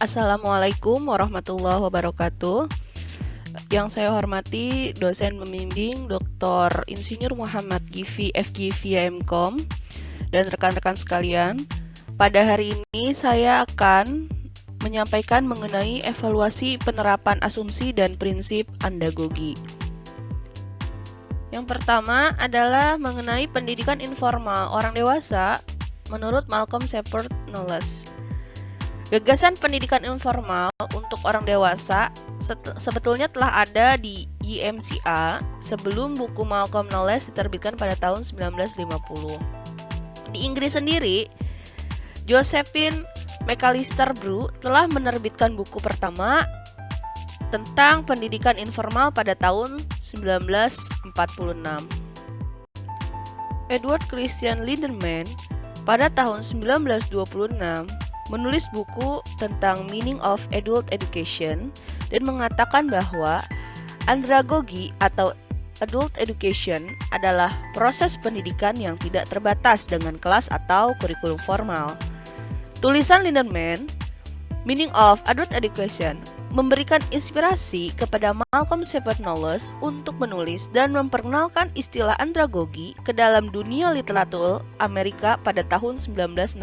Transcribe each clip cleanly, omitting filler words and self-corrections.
Assalamualaikum warahmatullahi wabarakatuh. Yang saya hormati dosen pembimbing Dr. Insinyur Muhammad Givi FGV MKOM dan rekan-rekan sekalian. Pada hari ini saya akan menyampaikan mengenai evaluasi penerapan asumsi dan prinsip andragogi. Yang pertama adalah mengenai pendidikan informal orang dewasa menurut Malcolm Shepard Knowles. Gagasan pendidikan informal untuk orang dewasa sebetulnya telah ada di YMCA sebelum buku Malcolm Knowles diterbitkan pada tahun 1950. Di Inggris sendiri, Josephine McAllister-Bru telah menerbitkan buku pertama tentang pendidikan informal pada tahun 1946. Edward Christian Lindemann pada tahun 1926 menulis buku tentang Meaning of Adult Education dan mengatakan bahwa andragogi atau adult education adalah proses pendidikan yang tidak terbatas dengan kelas atau kurikulum formal. Tulisan Lindemann, Meaning of Adult Education, memberikan inspirasi kepada Malcolm Shepard Knowles untuk menulis dan memperkenalkan istilah andragogi ke dalam dunia literatur Amerika pada tahun 1968.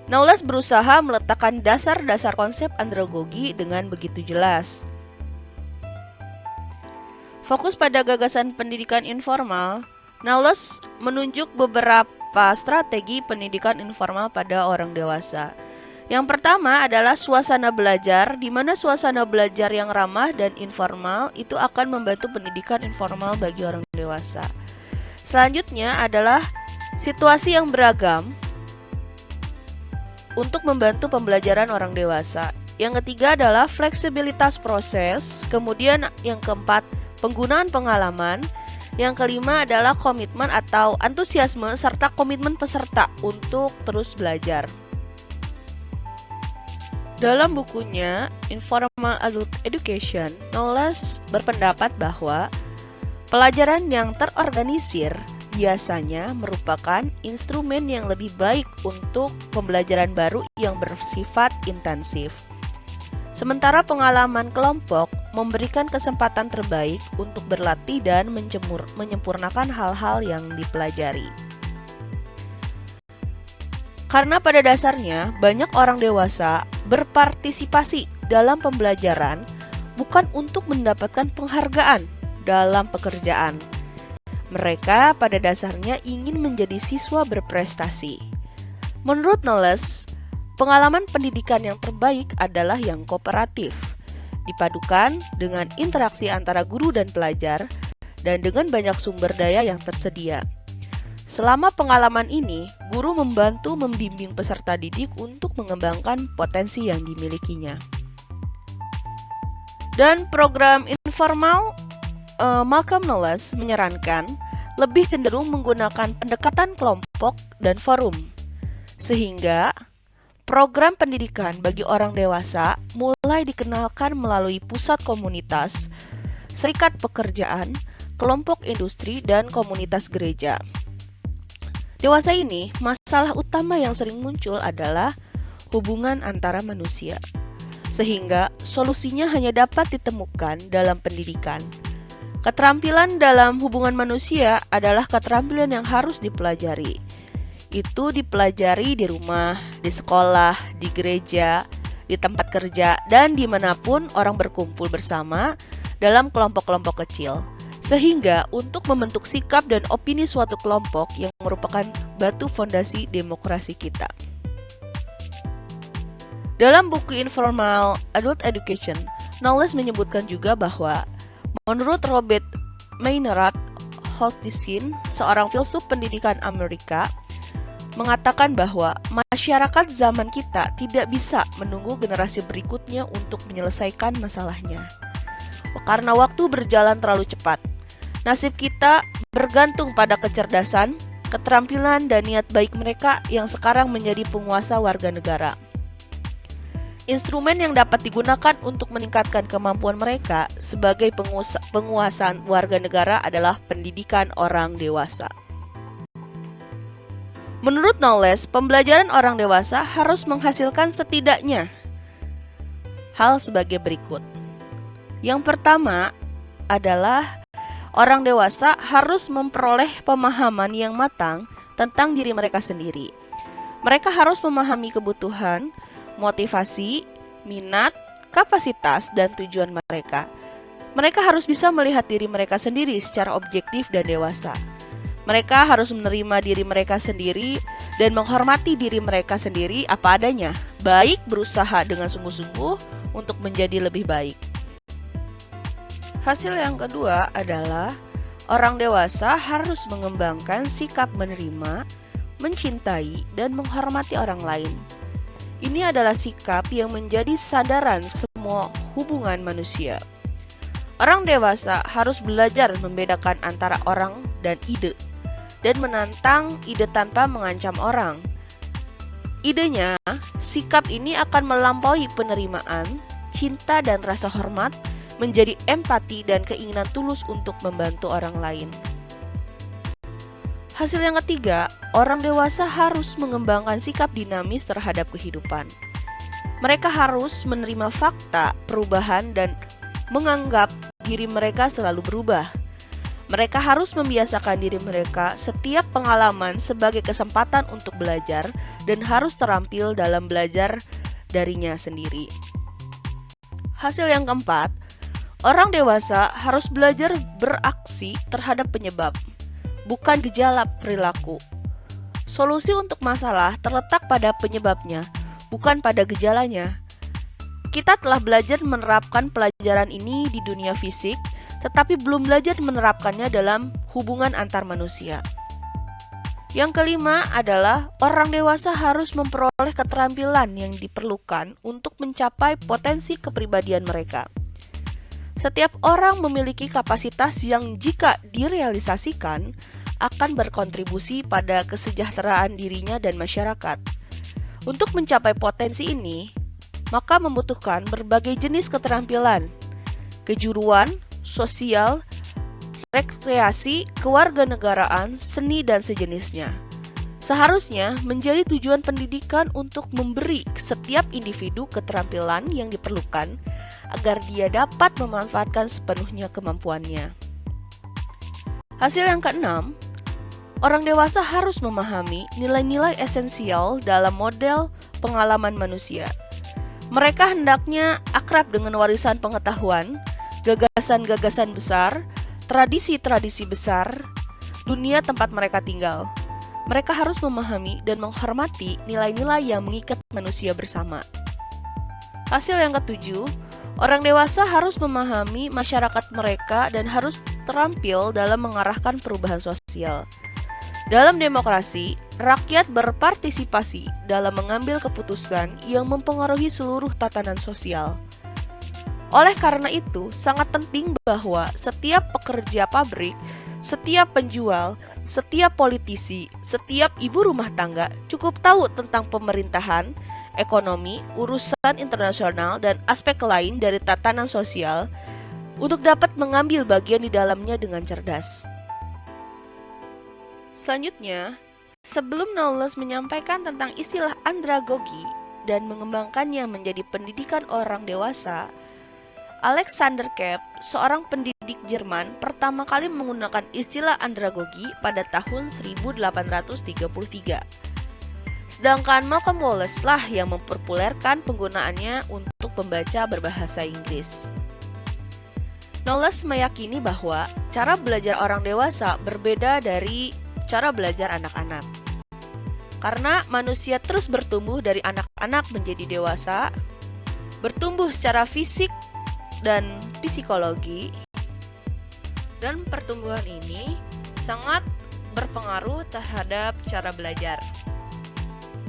Knowles berusaha meletakkan dasar-dasar konsep andragogi dengan begitu jelas. Fokus pada gagasan pendidikan informal, Knowles menunjuk beberapa strategi pendidikan informal pada orang dewasa. Yang pertama adalah suasana belajar, di mana suasana belajar yang ramah dan informal itu akan membantu pendidikan informal bagi orang dewasa. Selanjutnya adalah situasi yang beragam untuk membantu pembelajaran orang dewasa. Yang ketiga adalah fleksibilitas proses. Kemudian yang keempat, penggunaan pengalaman. Yang kelima adalah komitmen atau antusiasme serta komitmen peserta untuk terus belajar. Dalam bukunya Informal Adult Education, Knowles berpendapat bahwa pelajaran yang terorganisir biasanya merupakan instrumen yang lebih baik untuk pembelajaran baru yang bersifat intensif. Sementara pengalaman kelompok memberikan kesempatan terbaik untuk berlatih dan menyempurnakan hal-hal yang dipelajari. Karena pada dasarnya banyak orang dewasa berpartisipasi dalam pembelajaran bukan untuk mendapatkan penghargaan dalam pekerjaan. Mereka pada dasarnya ingin menjadi siswa berprestasi. Menurut Knowles, pengalaman pendidikan yang terbaik adalah yang kooperatif, dipadukan dengan interaksi antara guru dan pelajar, dan dengan banyak sumber daya yang tersedia. Selama pengalaman ini, guru membantu membimbing peserta didik untuk mengembangkan potensi yang dimilikinya. Dan program informal Malcolm Knowles menyarankan lebih cenderung menggunakan pendekatan kelompok dan forum, sehingga program pendidikan bagi orang dewasa mulai dikenalkan melalui pusat komunitas, serikat pekerjaan, kelompok industri, dan komunitas gereja. Dewasa ini, masalah utama yang sering muncul adalah hubungan antara manusia, sehingga solusinya hanya dapat ditemukan dalam pendidikan. Keterampilan dalam hubungan manusia adalah keterampilan yang harus dipelajari. Itu dipelajari di rumah, di sekolah, di gereja, di tempat kerja, dan dimanapun orang berkumpul bersama dalam kelompok-kelompok kecil. Sehingga untuk membentuk sikap dan opini suatu kelompok yang merupakan batu fondasi demokrasi kita. Dalam buku Informal Adult Education, Knowles menyebutkan juga bahwa menurut Robert Maynard Hutchinson, seorang filsuf pendidikan Amerika, mengatakan bahwa masyarakat zaman kita tidak bisa menunggu generasi berikutnya untuk menyelesaikan masalahnya. Karena waktu berjalan terlalu cepat. Nasib kita bergantung pada kecerdasan, keterampilan, dan niat baik mereka yang sekarang menjadi penguasa warga negara. Instrumen yang dapat digunakan untuk meningkatkan kemampuan mereka sebagai penguasaan warga negara adalah pendidikan orang dewasa. Menurut Knowles, pembelajaran orang dewasa harus menghasilkan setidaknya hal sebagai berikut. Yang pertama adalah orang dewasa harus memperoleh pemahaman yang matang tentang diri mereka sendiri. Mereka harus memahami kebutuhan, motivasi, minat, kapasitas, dan tujuan mereka. Mereka harus bisa melihat diri mereka sendiri secara objektif dan dewasa. Mereka harus menerima diri mereka sendiri dan menghormati diri mereka sendiri apa adanya, baik berusaha dengan sungguh-sungguh untuk menjadi lebih baik. Hasil yang kedua adalah orang dewasa harus mengembangkan sikap menerima, mencintai, dan menghormati orang lain. Ini adalah sikap yang menjadi sandaran semua hubungan manusia. Orang dewasa harus belajar membedakan antara orang dan ide, dan menantang ide tanpa mengancam orang. Idenya, sikap ini akan melampaui penerimaan, cinta dan rasa hormat, menjadi empati dan keinginan tulus untuk membantu orang lain. Hasil yang ketiga, orang dewasa harus mengembangkan sikap dinamis terhadap kehidupan. Mereka harus menerima fakta, perubahan, dan menganggap diri mereka selalu berubah. Mereka harus membiasakan diri mereka setiap pengalaman sebagai kesempatan untuk belajar dan harus terampil dalam belajar darinya sendiri. Hasil yang keempat, orang dewasa harus belajar beraksi terhadap penyebab, bukan gejala perilaku. Solusi untuk masalah terletak pada penyebabnya, bukan pada gejalanya. Kita telah belajar menerapkan pelajaran ini di dunia fisik, tetapi belum belajar menerapkannya dalam hubungan antar manusia. Yang kelima adalah orang dewasa harus memperoleh keterampilan yang diperlukan untuk mencapai potensi kepribadian mereka. Setiap orang memiliki kapasitas yang jika direalisasikan akan berkontribusi pada kesejahteraan dirinya dan masyarakat. Untuk mencapai potensi ini, maka membutuhkan berbagai jenis keterampilan, kejuruan, sosial, rekreasi, kewarganegaraan, seni, dan sejenisnya. Seharusnya menjadi tujuan pendidikan untuk memberi setiap individu keterampilan yang diperlukan agar dia dapat memanfaatkan sepenuhnya kemampuannya. Hasil yang keenam, orang dewasa harus memahami nilai-nilai esensial dalam model pengalaman manusia. Mereka hendaknya akrab dengan warisan pengetahuan, gagasan-gagasan besar, tradisi-tradisi besar, dunia tempat mereka tinggal. Mereka harus memahami dan menghormati nilai-nilai yang mengikat manusia bersama. Hasil yang ketujuh, orang dewasa harus memahami masyarakat mereka dan harus terampil dalam mengarahkan perubahan sosial. Dalam demokrasi, rakyat berpartisipasi dalam mengambil keputusan yang mempengaruhi seluruh tatanan sosial. Oleh karena itu, sangat penting bahwa setiap pekerja pabrik, setiap penjual, setiap politisi, setiap ibu rumah tangga cukup tahu tentang pemerintahan, ekonomi, urusan internasional, dan aspek lain dari tatanan sosial untuk dapat mengambil bagian di dalamnya dengan cerdas. Selanjutnya, sebelum Knowles menyampaikan tentang istilah andragogi dan mengembangkannya menjadi pendidikan orang dewasa, Alexander Kapp, seorang pendidik Jerman, pertama kali menggunakan istilah andragogi pada tahun 1833. Sedangkan Malcolm Wallace lah yang mempopulerkan penggunaannya untuk pembaca berbahasa Inggris. Knowles meyakini bahwa cara belajar orang dewasa berbeda dari cara belajar anak-anak. Karena manusia terus bertumbuh dari anak-anak menjadi dewasa, bertumbuh secara fisik dan psikologi, dan pertumbuhan ini sangat berpengaruh terhadap cara belajar.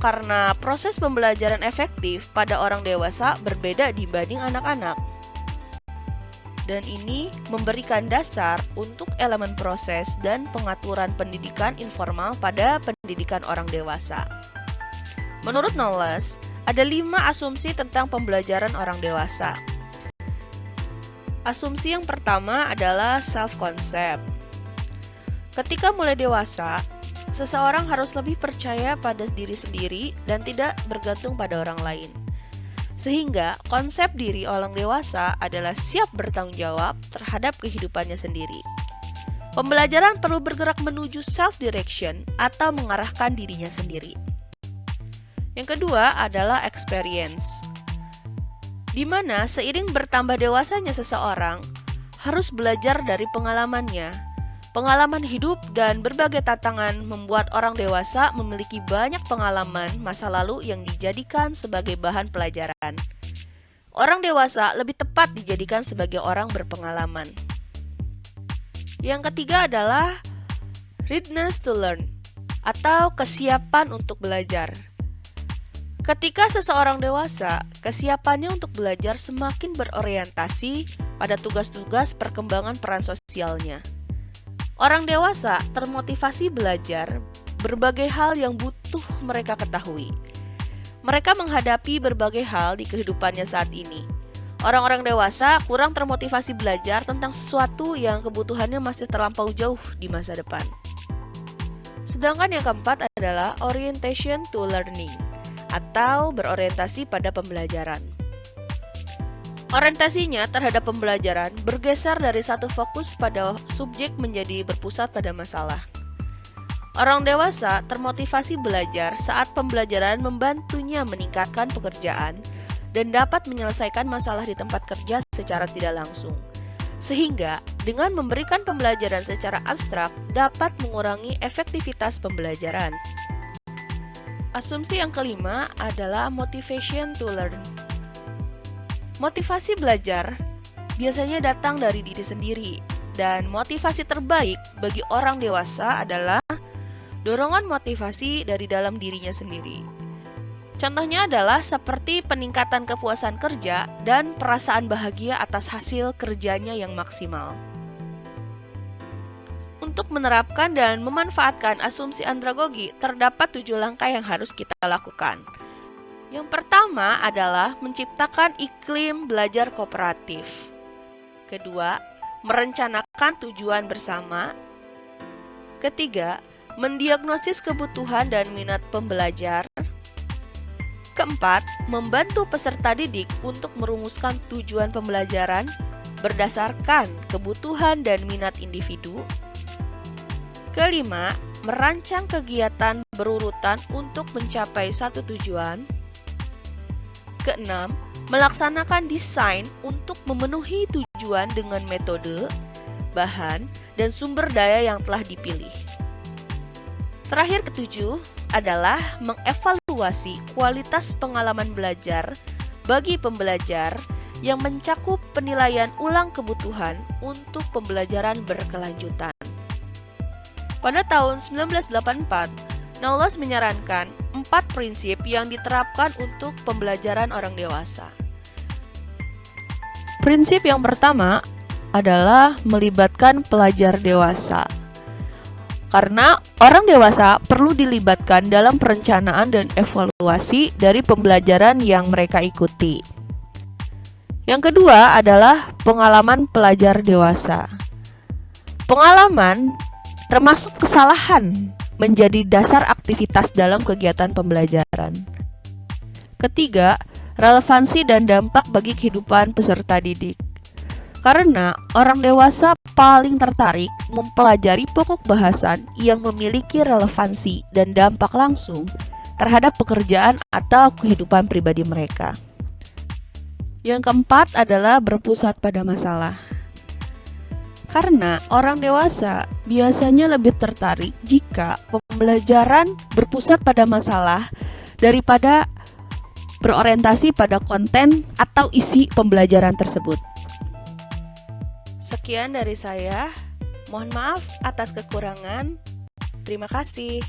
Karena proses pembelajaran efektif pada orang dewasa berbeda dibanding anak-anak. Dan ini memberikan dasar untuk elemen proses dan pengaturan pendidikan informal pada pendidikan orang dewasa. Menurut Knowles, ada 5 asumsi tentang pembelajaran orang dewasa. Asumsi yang pertama adalah self-concept. Ketika mulai dewasa, seseorang harus lebih percaya pada diri sendiri dan tidak bergantung pada orang lain. Sehingga konsep diri orang dewasa adalah siap bertanggung jawab terhadap kehidupannya sendiri. Pembelajaran perlu bergerak menuju self-direction atau mengarahkan dirinya sendiri. Yang kedua adalah experience, di mana seiring bertambah dewasanya seseorang harus belajar dari pengalamannya. Pengalaman hidup dan berbagai tantangan membuat orang dewasa memiliki banyak pengalaman masa lalu yang dijadikan sebagai bahan pelajaran. Orang dewasa lebih tepat dijadikan sebagai orang berpengalaman. Yang ketiga adalah readiness to learn atau kesiapan untuk belajar. Ketika seseorang dewasa, kesiapannya untuk belajar semakin berorientasi pada tugas-tugas perkembangan peran sosialnya. Orang dewasa termotivasi belajar berbagai hal yang butuh mereka ketahui. Mereka menghadapi berbagai hal di kehidupannya saat ini. Orang-orang dewasa kurang termotivasi belajar tentang sesuatu yang kebutuhannya masih terlampau jauh di masa depan. Sedangkan yang keempat adalah orientation to learning atau berorientasi pada pembelajaran. Orientasinya terhadap pembelajaran bergeser dari satu fokus pada subjek menjadi berpusat pada masalah. Orang dewasa termotivasi belajar saat pembelajaran membantunya meningkatkan pekerjaan dan dapat menyelesaikan masalah di tempat kerja secara tidak langsung. Sehingga dengan memberikan pembelajaran secara abstrak dapat mengurangi efektivitas pembelajaran. Asumsi yang kelima adalah motivation to learn. Motivasi belajar biasanya datang dari diri sendiri, dan motivasi terbaik bagi orang dewasa adalah dorongan motivasi dari dalam dirinya sendiri. Contohnya adalah seperti peningkatan kepuasan kerja dan perasaan bahagia atas hasil kerjanya yang maksimal. Untuk menerapkan dan memanfaatkan asumsi andragogi, terdapat 7 langkah yang harus kita lakukan. Yang pertama adalah menciptakan iklim belajar kooperatif. Kedua, merencanakan tujuan bersama. Ketiga, mendiagnosis kebutuhan dan minat pembelajar. Keempat, membantu peserta didik untuk merumuskan tujuan pembelajaran berdasarkan kebutuhan dan minat individu. Kelima, merancang kegiatan berurutan untuk mencapai satu tujuan. Keenam, melaksanakan desain untuk memenuhi tujuan dengan metode, bahan, dan sumber daya yang telah dipilih. Terakhir ketujuh adalah mengevaluasi kualitas pengalaman belajar bagi pembelajar yang mencakup penilaian ulang kebutuhan untuk pembelajaran berkelanjutan. Pada tahun 1984, Knowles menyarankan 4 prinsip yang diterapkan untuk pembelajaran orang dewasa. Prinsip yang pertama adalah melibatkan pelajar dewasa. Karena orang dewasa perlu dilibatkan dalam perencanaan dan evaluasi dari pembelajaran yang mereka ikuti. Yang kedua adalah pengalaman pelajar dewasa. Pengalaman termasuk kesalahan menjadi dasar aktivitas dalam kegiatan pembelajaran. Ketiga, relevansi dan dampak bagi kehidupan peserta didik. Karena orang dewasa paling tertarik mempelajari pokok bahasan yang memiliki relevansi dan dampak langsung terhadap pekerjaan atau kehidupan pribadi mereka. Yang keempat adalah berpusat pada masalah. Karena orang dewasa biasanya lebih tertarik jika pembelajaran berpusat pada masalah daripada berorientasi pada konten atau isi pembelajaran tersebut. Sekian dari saya. Mohon maaf atas kekurangan. Terima kasih.